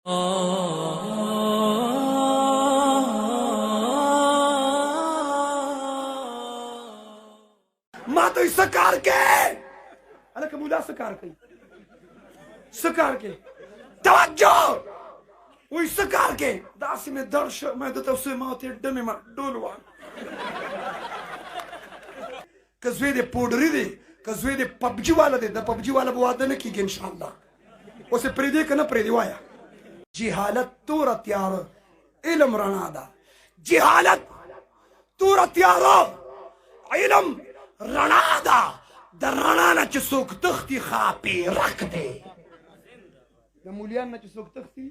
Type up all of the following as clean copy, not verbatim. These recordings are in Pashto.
ما ته څه کار کې هلکه مولا څه کار کوي څه کار کوي توجه وایي څه کار کوي داسې مې درد شه ما درته وسوی ما ورته ډمې ما ډول وه که زوی دې پوډري دی که زوی دې پبجي والا دی د پبجي والا به واده نه کېږي انشاءالله اوس یې پرېږدې که نه پرېږدې وایه جهالت توره تیاره علم رڼا ده جهالت توره تیاره علم رڼا ده د رڼا نه چې څوک تښتي ښاپېرک دی د مولیان نه چې څوک تښتي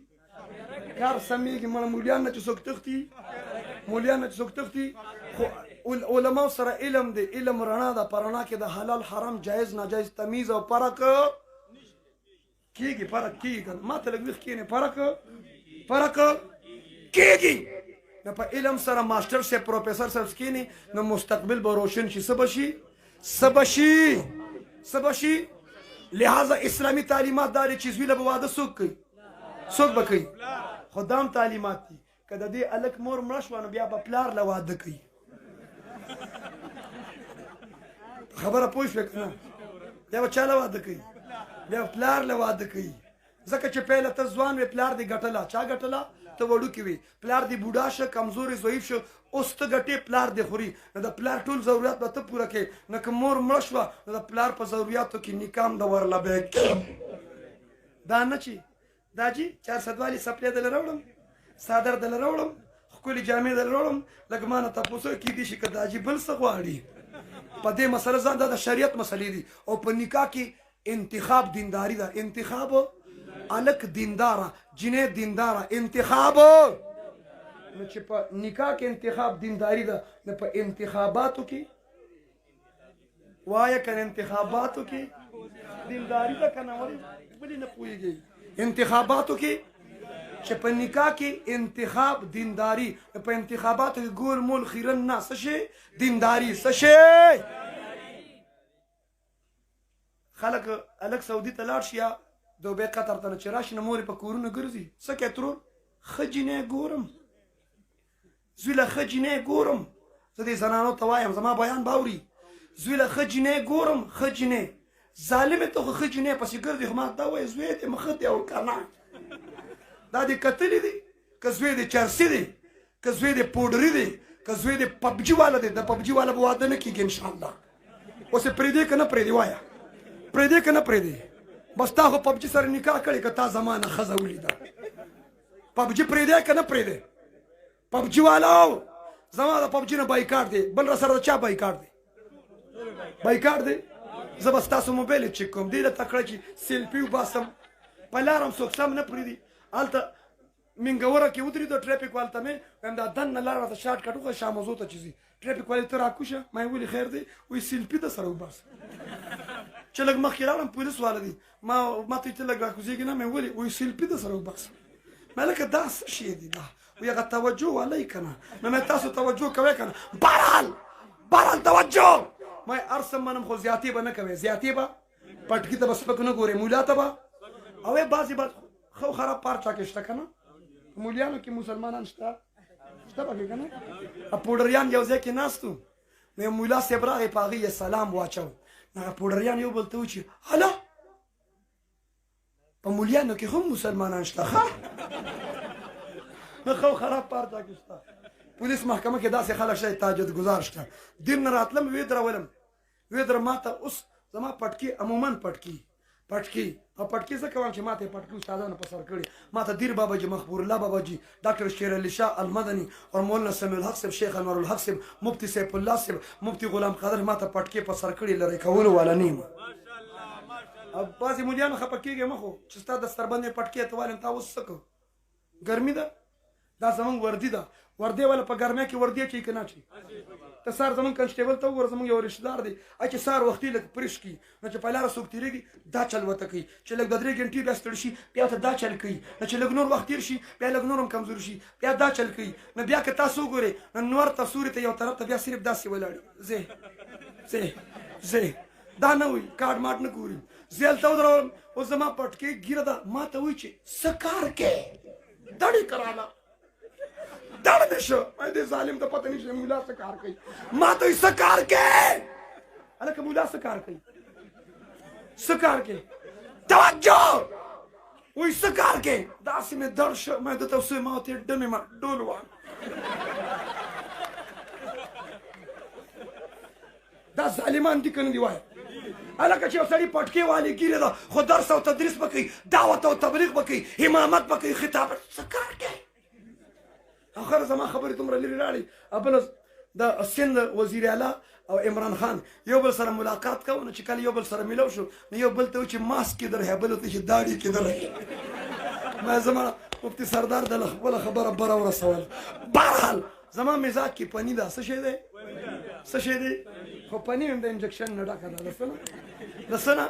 کار سمېږي مړه مولیان نه چې څوک تښتي مولیان نه چې څوک تښتي خو علماو سره علم دی علم رڼا ده په رڼا کې د حلال حرام جایز ناجایز تمیز او فرق کېږي فرق کېږي که نه ما ته لږ ویښ کښېنې فرق کېږي نو په علم سره ماسټر صاحب پروفیسر صاحب کښېنې نو مستقبل به روشن شي څه به شي لہذا اسلامي تعلیمات دا دی چې زوی له به واده څوک به کوي خو دا هم تعلیمات دي که د دې هلک مور مړه شوه نو بیا به پلار له واده کوي خبره پوه شوې که نه بیا به چا له واده کوي بیا پلار له واده کوي ځکه چې پهله ته ځوان وې پلار دې ګټله چا ګټله ته وړوکې وې پلار دې بوډا شه کمزورې ضعیف شه اوس ته ګټې پلار دې خوري نو د پلار ټول ضرورت به ته پوره کوې نو که مور مړه شوه نو د پلار په ضرورتو کې نکام د ورله به دا نه چې دا جي 400 والي سپلی دله راوړم څادر دله راوړم ښکلې جامې دله راوړم لږ ما نه تپوس کېدی شي که دا جي بل څه غواړي په دې مسله ځان دا د شریعت مسلې دي او په نکاح کې انتخاب دینداری ده انتخاب الک دینداره جنې دینداره انتخاب نو چې په نکاح کې انتخاب دینداری ده نو په انتخاباتو کې وایه که انتخاباتو کې دینداری ده که نه ولې نه پوهېږئ انتخاباتو کې چې په نکاح کې انتخاب دینداری په انتخاباتو کې ګول مول خیرن نه څه شی دینداری څه شی خلک هلک سعودي ته لاړ شي یا دوبۍ قطر ته نه چې راشي نو مور یې په کورونو ګرځي څه کوې ترور ښه جینۍ ګورم زوی له ښه جینۍ ګورم زه دې زنانو ته وایم زما بیان به اوري زوی له ښه جینۍ ګورم ښه جینۍ ظالمې ته خو ښه جینۍ پسې ګرځي خو ما ته وایي زوی دې مخه دی او که نه دا دې کتلي دي که زوی دې چرسي دی که زوی دې پوډري دی که زوی دې پبجي والا دی د پبجي والا به واده نه کېږي انشاءالله اوس یې پرېږدې که نه پرېږدې وایه پرېږدې که نه پرېږدې بس تا خو پبجي سره نکاح کړې که تا زمانه ښځه ولیده پبجي پرېږدې که نه پرېږدې پبجي والاو زما د پبجي نه بایکاټ دی بل را سره د چا بایکاټ دی زه به ستاسو موبایل یې چک کوم دې له تکړه چې سیلفي وباسم په لار هم څوک سم نه پرېږدي هلته منګوره کې ودرېدو ټریفک والته مې وایم دا دننه لار راته شارټ کټ وکړه شاموزو ته چې ځي ټریفک والې ته راکوشه ما یې ولې خیر دی وایي سیلفي د سره وباسه چې لږ مخکې راغلم پولیس والا دي ما ته ته لږ راکوزېږي نه مې ولې وایي سیلفي د سره وباسه ما لکه دا څه شی دی دا وایي هغه توجه والی که نه مې تاسو توجه کوئ که نه بهرحال توجه ما هر څه منم خو زیاتې به نه کوې زیاتې به پټکي ته به سپک نه ګورې مولا ته به او بعضې به ښه خراب پارچا کې شته که نه مولیانو کې مسلمانان شته پکې که نه پوډریان یو ځای کې ناست وو نو یو مولا صاحب راغی په هغې یې سلام واچو نو هغه پوډریان یو بل ته وایي چې هله په مولیانو کې هم مسلمانان شته ښه نو ښه خراب پارچا کې شته پولیس محکمه کې داسې خلک شته تاجد گزار شته دیر نه راتلم ویې درولم ویې در ما ته اوس زما پټکي عموما پټکي او پټکي زه کوم چې ما ته یې پټکي استادانو په سر کړي ما ته دیر بابا جي مخبور الله بابا جي ډاکټر شیر علي شاه المدني او مولانا سمیع الحق صاحب شیخ انور الحق صاحب مفتي سیف الله صاحب مفتي غلام قادر ما ته پټکي په سر کړي لرې کولو والا نیم او بعضې مولیانو خفه کېږي مه خو چې ستا دستربند یې پټکي ته وایم تا اوس څه کوو ګرمي ده دا زمونږ وردي ده وردی والا په ګرمۍ کې وردی اچوي که نه اچوي ته سهار زمونږ کنسټیبل ته وګوره زمونږ یو رشتهدار دی چې سهار وختي لږ پرش کړي نو چې په لاره څوک تېرېږي دا چل ورته کوي چې لږ د 3 ګنټې بیا ستړي شي بیا ورته دا چل کوي نو چې لږ نور وخت تېر شي بیا لږ نور هم کمزوري شي بیا دا چل کوي نو بیا که تاسو وګورئ نو نور ته سوري ته یو طرف ته بیا صرف داسې ولاړ زه دا نه وایي کارډ ماټ نه ګوري زه هلته ودرولم اوس زما پټکۍ ګیره ده ما ته وایي چې څه کار کوې دړې کراله دړ دې شو مې دې ظالم ته پته نشته مولا څه کار کوي ما ته څه کار کوي هلکه مولا څه کار کوي څه کار کوي توجه وایي څه کار کوي داسې مې دړ شو مې ده ته وسوی ما ورته ډمې ما ډول وان دا ظالمان دي که نه دي وایه هلکه چې یو سړي پټکې والي ګیرې ده خو درس او تدریس به کوي دعوت او تبلیغ به کوي امامت به کوي خطابت څه کار کوي اخر زما خبرې دومره لرې راړې بله د سند وزیر اعلی او عمران خان یو بل سره ملاقات کوو نو چې کله یو بل سره میلو شو نو یو بل ته و چې ماسک کدر ہے بل ته چې داړي کدر ہے ما زما مفتي سردار د خپله خبره بره ورسول بهرحال زما مزاج کې پني ده څه شی دی څه شی دی خو پني هم د انجکشن نه ډکه ده د څه نه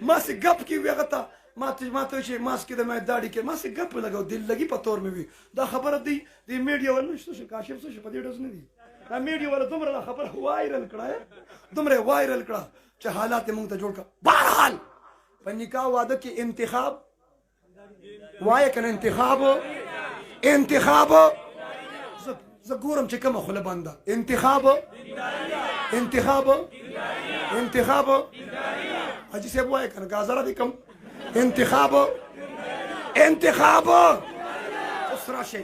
ماسې ګپ کې وي هغه ته ما ته چې ماسک کې د مې داړي کې ماسې ګپ لګاو دل لګي په تور مې وي دا خبره دی د میډیا ول نشته شي کاشف څه شي په دې ډز نه دي دا میډیا ول دومره خبره وایرل کړه دومره وایرل کړه چې حالات موږ ته جوړ کړه بهرحال په نکاح واده کې انتخاب وایه کنه انتخاب زه ګورم چې کومه خوله بنده انتخاب حاجي صاحب وایه کنه ګازره دې کم انتخاب اوس راشئ